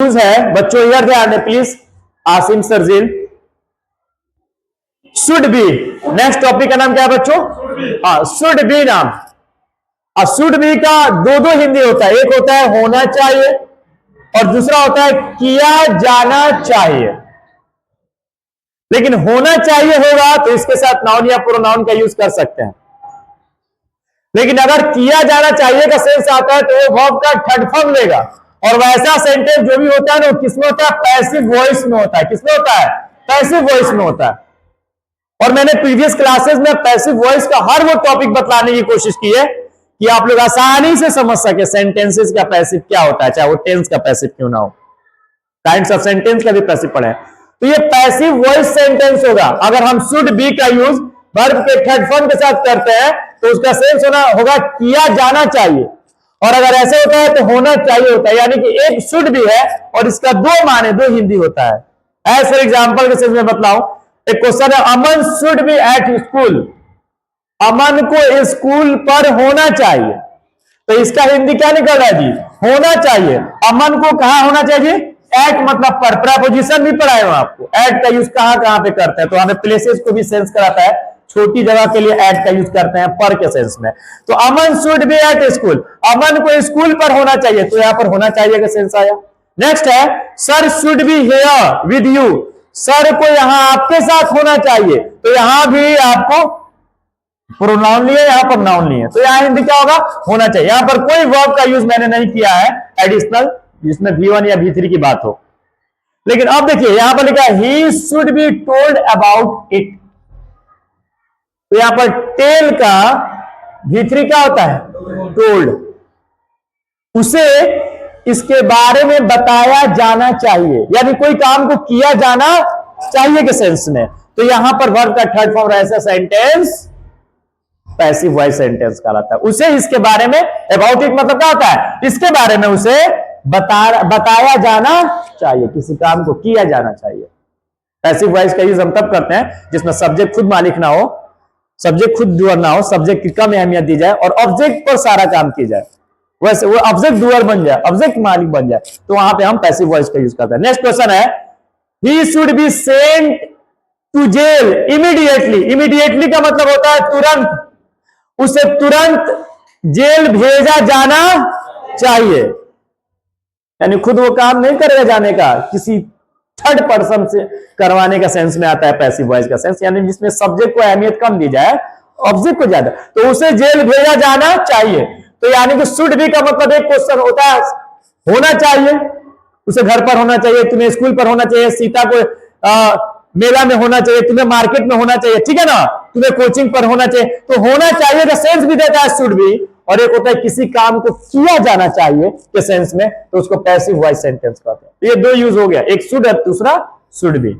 है बच्चों, इधर ध्यान दें please. Asim Sarjil, should be. Next topic का नाम क्या है बच्चों? हाँ, शुड बी नाम। शुड बी का दो दो हिंदी होता है, एक होता है होना चाहिए और दूसरा होता है किया जाना चाहिए। लेकिन होना चाहिए होगा तो इसके साथ नाउन या प्रोनाउन का यूज कर सकते हैं, लेकिन अगर किया जाना चाहिए का सेंस आता है तो वो वर्ब का थर्ड फॉर्म लेगा। और वैसा सेंटेंस जो भी होता है ना, वो किसमें होता है? पैसिव वॉइस में होता है। किसमें होता है? पैसिव वॉइस में होता है। और मैंने प्रीवियस क्लासेस में पैसिव वॉइस का हर वो टॉपिक बतलाने की कोशिश की है कि आप लोग आसानी से समझ सके सेंटेंसेस का पैसिव क्या होता है, चाहे वो टेंस का पैसिव क्यों ना हो। काइंड्स ऑफ सेंटेंस का भी पैसिव पढ़े, तो ये पैसिव वॉइस सेंटेंस होगा। अगर हम शुड बी का यूज वर्ब के थर्ड फॉर्म के साथ करते हैं तो उसका सेंस होगा किया जाना चाहिए, और अगर ऐसे होता है तो होना चाहिए होता है। यानी कि एक शुड भी है और इसका दो माने, दो हिंदी होता है। एज फॉर एग्जाम्पल के सेंस में बतलाऊं, एक क्वेश्चन है, अमन शुड बी एट स्कूल। अमन को स्कूल पर होना चाहिए, तो इसका हिंदी क्या निकल रहा है जी? होना चाहिए। अमन को कहां होना चाहिए? एट मतलब पर। प्रपोजिशन भी पढ़ाए हो आपको, एट का यूज कहां कहां पे करते हैं, तो हमें प्लेसेस को भी सेंस कराता है। छोटी जगह के लिए एट का यूज करते हैं पर के सेंस में। तो अमन शुड बी एट स्कूल, अमन को स्कूल पर होना चाहिए, तो यहां पर होना चाहिए का सेंस आया। नेक्स्ट है, sir should be here with you. Sir को यहां आपके साथ होना चाहिए, तो यहां भी आपको प्रोनाउन लिए, यहां पर नाउन लिए, तो यहां हिंदी क्या होगा? होना चाहिए। यहां पर कोई वर्ब का यूज मैंने नहीं किया है एडिशनल जिसमें V1 या V3 की बात हो। लेकिन अब देखिए यहां पर लिखा है he should be told about it, तो यहां पर टेल का V3 क्या होता है? टोल्ड। उसे इसके बारे में बताया जाना चाहिए, यानी कोई काम को किया जाना चाहिए के सेंस में। तो यहां पर वर्ब का थर्ड फॉर्म ऐसा सेंटेंस पैसिव वॉइस सेंटेंस कहलाता है। उसे इसके बारे में, अबाउट इट मतलब क्या होता है? इसके बारे में उसे बताया जाना चाहिए, किसी काम को किया जाना चाहिए। पैसिव वॉइस का यूज हम तब करते हैं जिसमें सब्जेक्ट खुद मालिक ना हो, सब्जेक्ट खुद डूअर ना हो, सब्जेक्ट की कम अहमियत दी जाए और ऑब्जेक्ट पर सारा काम की जाए। वैसे वो ऑब्जेक्ट डूअर बन जाए, ऑब्जेक्ट मालिक बन जाए, तो वहां पे हम पैसिव वॉइस का यूज करते हैं। नेक्स्ट क्वेश्चन है, he should be sent to jail immediately. Immediately का मतलब होता है तुरंत, उसे तुरंत जेल भेजा जाना चाहिए। यानी खुद वो काम नहीं करेगा जाने का, किसी थर्ड पर्सन से करवाने का सेंस में आता है पैसिव वॉइस का सेंस, यानी जिसमें सब्जेक्ट को अहमियत कम दी जाए, ऑब्जेक्ट को ज्यादा, तो उसे जेल भेजा जाना चाहिए। तो यानी कि शुड बी का मतलब एक क्वेश्चन होता है होना चाहिए, उसे घर पर होना चाहिए, तुम्हें स्कूल पर होना चाहिए, सीता को मेला में होना चाहिए, तुम्हें मार्केट में होना चाहिए, ठीक है ना, तुम्हें कोचिंग पर होना चाहिए। तो होना चाहिए का सेंस भी देता है शुड बी, और एक होता है किसी काम को किया जाना चाहिए के सेंस में, तो उसको पैसिव वॉइस सेंटेंस कहते हैं। तो ये दो यूज हो गया, एक शुड और दूसरा शुड बी।